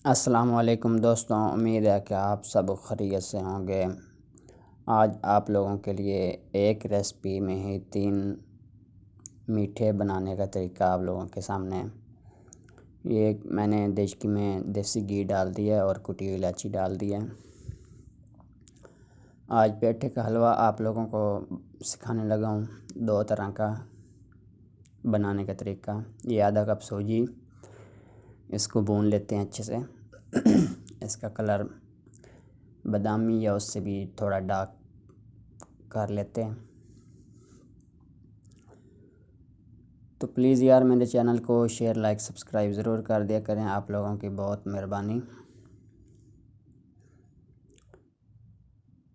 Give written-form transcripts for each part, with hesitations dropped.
अस्सलाम वालेकुम दोस्तों, उम्मीद है कि आप सब खैरियत से होंगे। आज आप लोगों के लिए एक रेसिपी में ही 3 मीठे बनाने का तरीका आप लोगों के सामने। ये मैंने देशकी में देसी घी डाल दिया और कुटी हुई इलायची डाल दी है। आज पेठे का हलवा आप लोगों को सिखाने लगा हूँ 2 तरह का बनाने का तरीका। ये आधा कप सूजी, इसको भून लेते हैं अच्छे से। इसका कलर बादामी या उससे भी थोड़ा डार्क कर लेते हैं। तो प्लीज़ यार मेरे चैनल को शेयर लाइक सब्सक्राइब ज़रूर कर दिया करें, आप लोगों की बहुत मेहरबानी।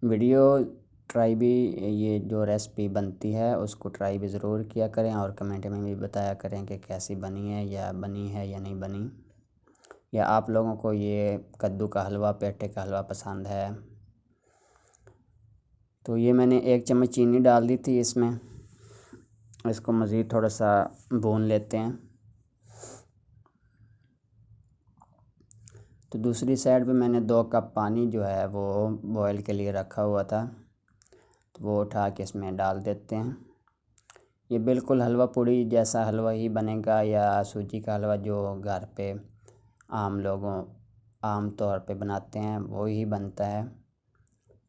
वीडियो ट्राई भी, ये जो रेसिपी बनती है उसको ट्राई भी ज़रूर किया करें और कमेंट में भी बताया करें कि कैसी बनी है या नहीं बनी, या आप लोगों को ये कद्दू का हलवा, पेठे का हलवा पसंद है। तो ये मैंने 1 चम्मच चीनी डाल दी थी इसमें। इसको मज़ीद थोड़ा सा भून लेते हैं। तो दूसरी साइड पे मैंने 2 कप पानी जो है वो बॉयल के लिए रखा हुआ था, तो वो उठा के इसमें डाल देते हैं। ये बिल्कुल हलवा पूड़ी जैसा हलवा ही बनेगा, या सूजी का हलवा जो घर पे आम तौर पे बनाते हैं वो ही बनता है।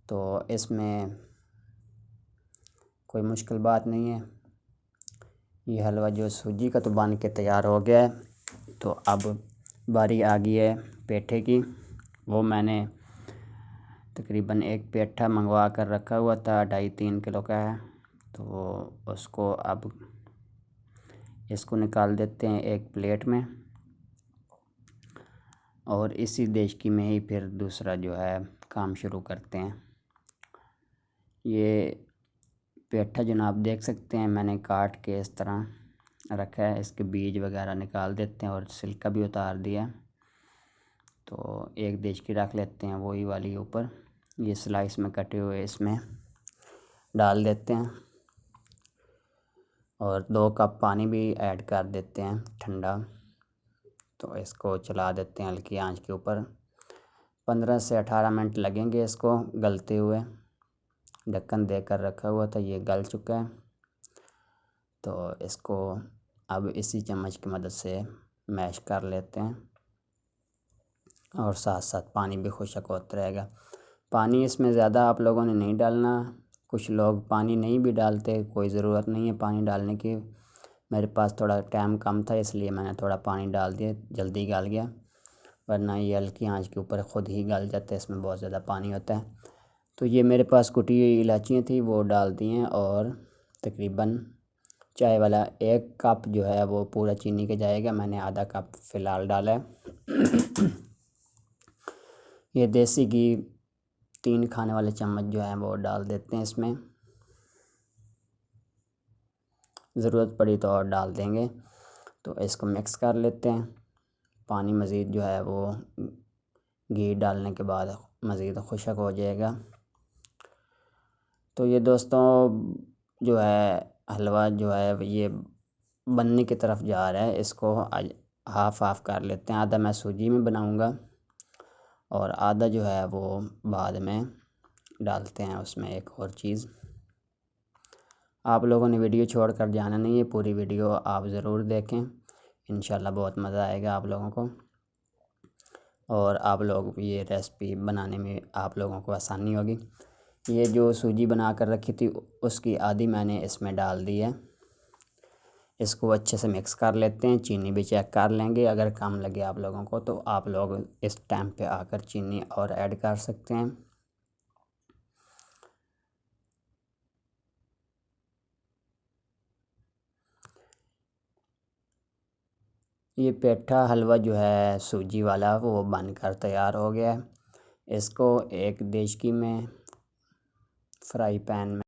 तो इसमें कोई मुश्किल बात नहीं है। ये हलवा जो सूजी का तो बन के तैयार हो गया है। तो अब बारी आ गई है पेठे की। वो मैंने तकरीबन 1 पेठा मंगवा कर रखा हुआ था, 2.5-3 किलो का है। तो उसको अब इसको निकाल देते हैं एक प्लेट में, और इसी देशकी में ही फिर दूसरा जो है काम शुरू करते हैं। ये पेठा जनाब देख सकते हैं, मैंने काट के इस तरह रखा है। इसके बीज वगैरह निकाल देते हैं और छिलका भी उतार दिया। तो एक देशकी रख लेते हैं वही वाली ऊपर। ये स्लाइस में कटे हुए इसमें डाल देते हैं, और 2 कप पानी भी ऐड कर देते हैं ठंडा। तो इसको चला देते हैं हल्की आंच के ऊपर। 15 से 18 मिनट लगेंगे इसको गलते हुए। ढक्कन देकर रखा हुआ था, ये गल चुका है। तो इसको अब इसी चम्मच की मदद से मैश कर लेते हैं, और साथ साथ पानी भी खुशक होता रहेगा। पानी इसमें ज़्यादा आप लोगों ने नहीं डालना। कुछ लोग पानी नहीं भी डालते, कोई ज़रूरत नहीं है पानी डालने की। मेरे पास थोड़ा टाइम कम था इसलिए मैंने थोड़ा पानी डाल दिया, जल्दी गल गया। वरना ये हल्की आंच के ऊपर ख़ुद ही गल जाता है, इसमें बहुत ज़्यादा पानी होता है। तो ये मेरे पास कुटी हुई इलायचियाँ थी, वो डाल दी हैं। और तकरीबन चाय वाला 1 कप जो है वो पूरा चीनी का जाएगा, मैंने आधा कप फ़िलहाल डाला है। ये देसी घी 3 खाने वाले चम्मच जो है वो डाल देते हैं इसमें। ज़रूरत पड़ी तो और डाल देंगे। तो इसको मिक्स कर लेते हैं। पानी मज़ीद जो है वो घी डालने के बाद मज़ीद खुशक हो जाएगा। तो ये दोस्तों जो है हलवा जो है ये बनने की तरफ जा रहा है। इसको हाफ़ हाफ़ कर लेते हैं। आधा मैं सूजी में बनाऊंगा और आधा जो है वो बाद में डालते हैं उसमें एक और चीज़। आप लोगों ने वीडियो छोड़ कर जाना नहीं है, पूरी वीडियो आप ज़रूर देखें, इंशाल्लाह बहुत मज़ा आएगा आप लोगों को। और आप लोग ये रेसिपी बनाने में आप लोगों को आसानी होगी। ये जो सूजी बना कर रखी थी उसकी आधी मैंने इसमें डाल दी है। इसको अच्छे से मिक्स कर लेते हैं। चीनी भी चेक कर लेंगे, अगर कम लगे आप लोगों को तो आप लोग इस टाइम पे आकर चीनी और ऐड कर सकते हैं। ये पेठा हलवा जो है सूजी वाला वो बनकर तैयार हो गया है। इसको एक देशकी में फ्राई पैन में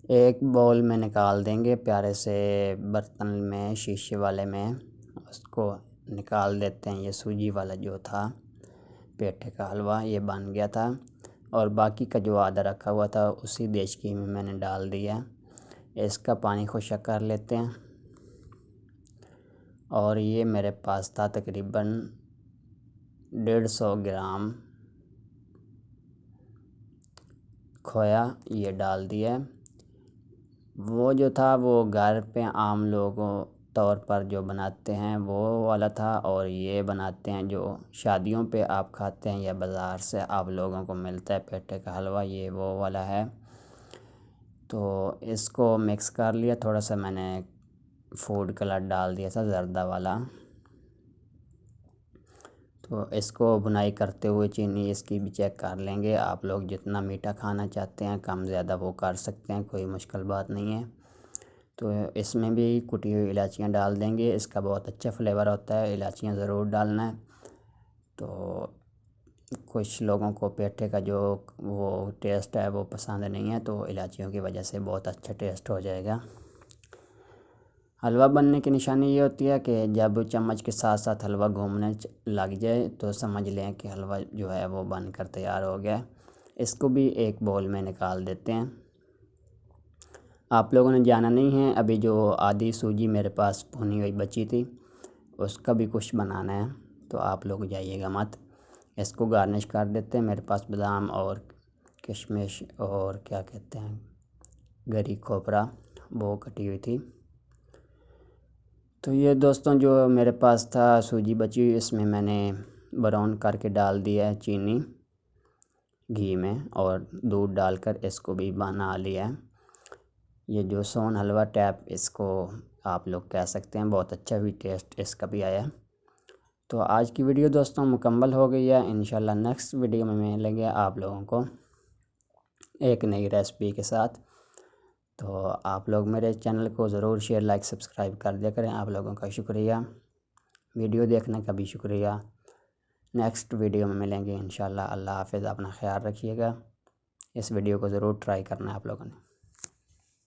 एक बाउल में निकाल देंगे, प्यारे से बर्तन में, शीशे वाले में उसको निकाल देते हैं। ये सूजी वाला जो था पेठे का हलवा ये बन गया था, और बाकी का जो आधा रखा हुआ था उसी देशकी में मैंने डाल दिया। इसका पानी खुशक कर लेते हैं। और ये मेरे पास था तकरीबन 150 ग्राम खोया ये डाल दिया। वो जो था वो घर पे आम लोगों तौर पर जो बनाते हैं वो वाला था, और ये बनाते हैं जो शादियों पे आप खाते हैं या बाज़ार से आप लोगों को मिलता है पेठे का हलवा, ये वो वाला है। तो इसको मिक्स कर लिया। थोड़ा सा मैंने फूड कलर डाल दिया था ज़र्दा वाला। तो इसको बुनाई करते हुए चीनी इसकी भी चेक कर लेंगे। आप लोग जितना मीठा खाना चाहते हैं कम ज़्यादा वो कर सकते हैं, कोई मुश्किल बात नहीं है। तो इसमें भी कुटी हुई इलायचियाँ डाल देंगे, इसका बहुत अच्छा फ्लेवर होता है, इलायचियाँ ज़रूर डालना है। तो कुछ लोगों को पेठे का जो वो टेस्ट है वो पसंद नहीं है, तो इलायचियों की वजह से बहुत अच्छा टेस्ट हो जाएगा। हलवा बनने की निशानी ये होती है कि जब चम्मच के साथ साथ हलवा घूमने लग जाए तो समझ लें कि हलवा जो है वो बनकर तैयार हो गया। इसको भी एक बाउल में निकाल देते हैं। आप लोगों ने जाना नहीं है, अभी जो आधी सूजी मेरे पास भुनी हुई बची थी उसका भी कुछ बनाना है, तो आप लोग जाइएगा मत। इसको गार्निश कर देते हैं। मेरे पास बादाम और किशमिश और क्या कहते हैं गरी खोपरा वो कटी हुई थी। तो ये दोस्तों जो मेरे पास था सूजी बची हुई, इसमें मैंने ब्राउन करके डाल दिया है चीनी घी में, और दूध डालकर इसको भी बना लिया है। ये जो सोन हलवा टैप इसको आप लोग कह सकते हैं, बहुत अच्छा भी टेस्ट इसका भी आया। तो आज की वीडियो दोस्तों मुकम्मल हो गई है। इंशाल्लाह नेक्स्ट वीडियो में मिलेंगे आप लोगों को एक नई रेसिपी के साथ। तो आप लोग मेरे चैनल को ज़रूर शेयर लाइक सब्सक्राइब कर दिया करें। आप लोगों का शुक्रिया, वीडियो देखने का भी शुक्रिया। नेक्स्ट वीडियो में मिलेंगे इंशाल्लाह। अल्लाह हाफ़िज़, अपना ख्याल रखिएगा। इस वीडियो को ज़रूर ट्राई करना है आप लोगों ने।